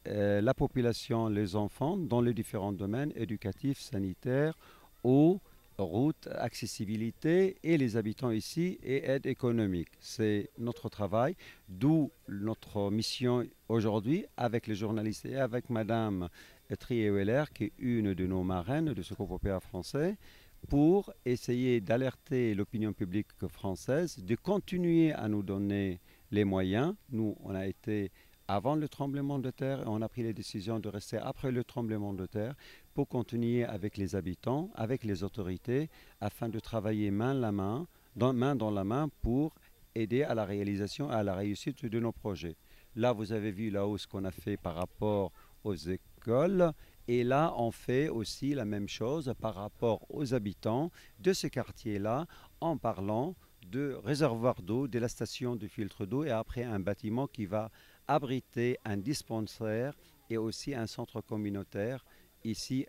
la population, les enfants, dans les différents domaines éducatifs, sanitaires, eau, routes, accessibilité et les habitants ici et aide économique. C'est notre travail, d'où notre mission aujourd'hui avec les journalistes et avec Madame Trier-Weller, qui est une de nos marraines de Secours populaire français, pour essayer d'alerter l'opinion publique française, de continuer à nous donner les moyens. Nous, on a été avant le tremblement de terre et on a pris les décisions de rester après le tremblement de terre pour continuer avec les habitants, avec les autorités, afin de travailler main dans la main pour aider à la réalisation et à la réussite de nos projets. Là, vous avez vu la hausse qu'on a fait par rapport aux écoles. Et là, on fait aussi la même chose par rapport aux habitants de ce quartier-là en parlant de réservoir d'eau, de la station de filtre d'eau et après un bâtiment qui va abriter un dispensaire et aussi un centre communautaire ici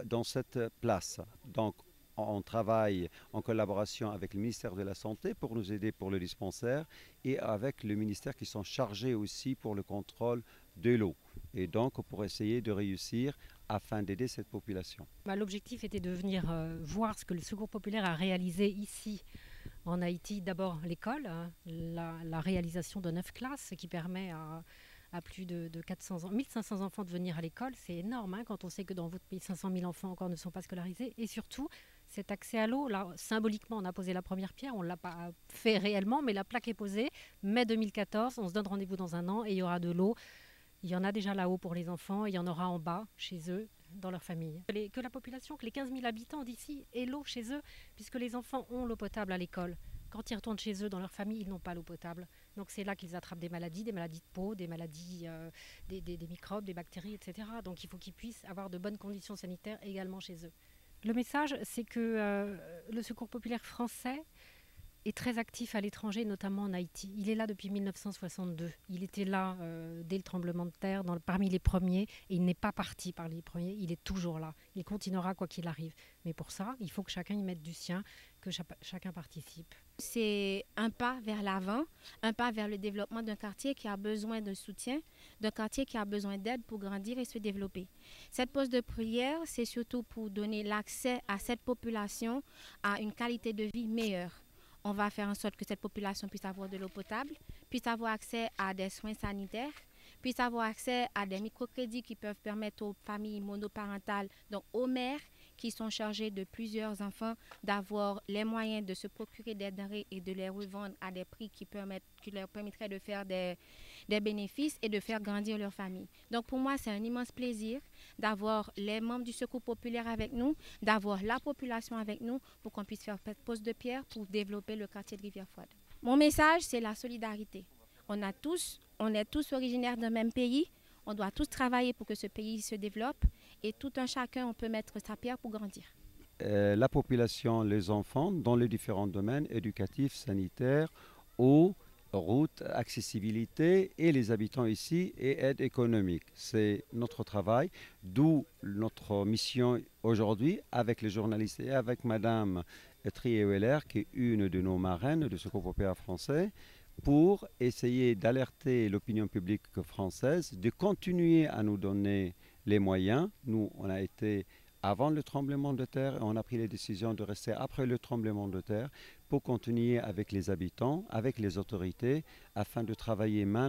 dans cette place. Donc, on travaille en collaboration avec le ministère de la Santé pour nous aider pour le dispensaire et avec le ministère qui sont chargés aussi pour le contrôle de l'eau. Et donc, pour essayer de réussir afin d'aider cette population. L'objectif était de venir voir ce que le Secours populaire a réalisé ici en Haïti. D'abord l'école, hein, la réalisation de 9 classes qui permet à plus de 400, 1500 enfants de venir à l'école. C'est énorme hein, quand on sait que dans votre pays, 500 000 enfants encore ne sont pas scolarisés. Et surtout, cet accès à l'eau, là, symboliquement, on a posé la première pierre. On ne l'a pas fait réellement, mais la plaque est posée. Mai 2014, on se donne rendez-vous dans un an et il y aura de l'eau. Il y en a déjà là-haut pour les enfants, il y en aura en bas, chez eux, dans leur famille. Que la population, que les 15 000 habitants d'ici aient l'eau chez eux, puisque les enfants ont l'eau potable à l'école. Quand ils retournent chez eux, dans leur famille, ils n'ont pas l'eau potable. Donc c'est là qu'ils attrapent des maladies de peau, des maladies, des microbes, des bactéries, etc. Donc il faut qu'ils puissent avoir de bonnes conditions sanitaires également chez eux. Le message, c'est que le Secours populaire français est très actif à l'étranger, notamment en Haïti. Il est là depuis 1962. Il était là dès le tremblement de terre, parmi les premiers, et il n'est pas parti par les premiers. Il est toujours là. Il continuera quoi qu'il arrive. Mais pour ça, il faut que chacun y mette du sien, que chacun participe. C'est un pas vers l'avant, un pas vers le développement d'un quartier qui a besoin de soutien, d'un quartier qui a besoin d'aide pour grandir et se développer. Cette pause de prière, c'est surtout pour donner l'accès à cette population à une qualité de vie meilleure. On va faire en sorte que cette population puisse avoir de l'eau potable, puisse avoir accès à des soins sanitaires, puisse avoir accès à des microcrédits qui peuvent permettre aux familles monoparentales, donc aux mères qui sont chargées de plusieurs enfants, d'avoir les moyens de se procurer des denrées et de les revendre à des prix qui leur permettraient de faire des bénéfices et de faire grandir leur famille. Donc pour moi, c'est un immense plaisir d'avoir les membres du Secours populaire avec nous, d'avoir la population avec nous pour qu'on puisse faire cette pause de pierre pour développer le quartier de Rivière-Froide. Mon message, c'est la solidarité. On est tous originaires d'un même pays. On doit tous travailler pour que ce pays se développe et tout un chacun, on peut mettre sa pierre pour grandir. La population, les enfants, dans les différents domaines éducatifs, sanitaires, eau, routes, accessibilité et les habitants ici et aide économique. C'est notre travail, d'où notre mission aujourd'hui avec les journalistes et avec Madame Trier-Weller, qui est une de nos marraines de Secours populaire français, pour essayer d'alerter l'opinion publique française, de continuer à nous donner les moyens. Nous, on a été avant le tremblement de terre et on a pris les décisions de rester après le tremblement de terre pour continuer avec les habitants, avec les autorités, afin de travailler main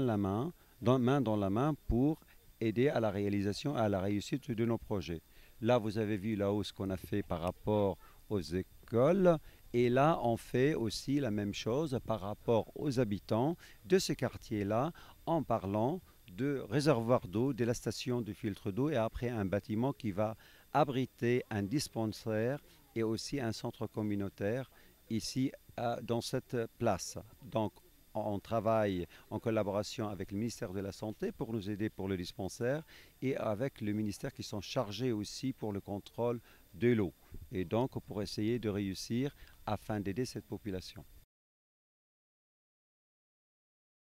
dans la main pour aider à la réalisation et à la réussite de nos projets. Là, vous avez vu la hausse qu'on a fait par rapport aux écoles. Et là, on fait aussi la même chose par rapport aux habitants de ce quartier-là en parlant de réservoir d'eau, de la station de filtre d'eau et après un bâtiment qui va abriter un dispensaire et aussi un centre communautaire ici dans cette place. Donc, on travaille en collaboration avec le ministère de la Santé pour nous aider pour le dispensaire et avec le ministère qui sont chargés aussi pour le contrôle de l'eau. Et donc, pour essayer de réussir afin d'aider cette population.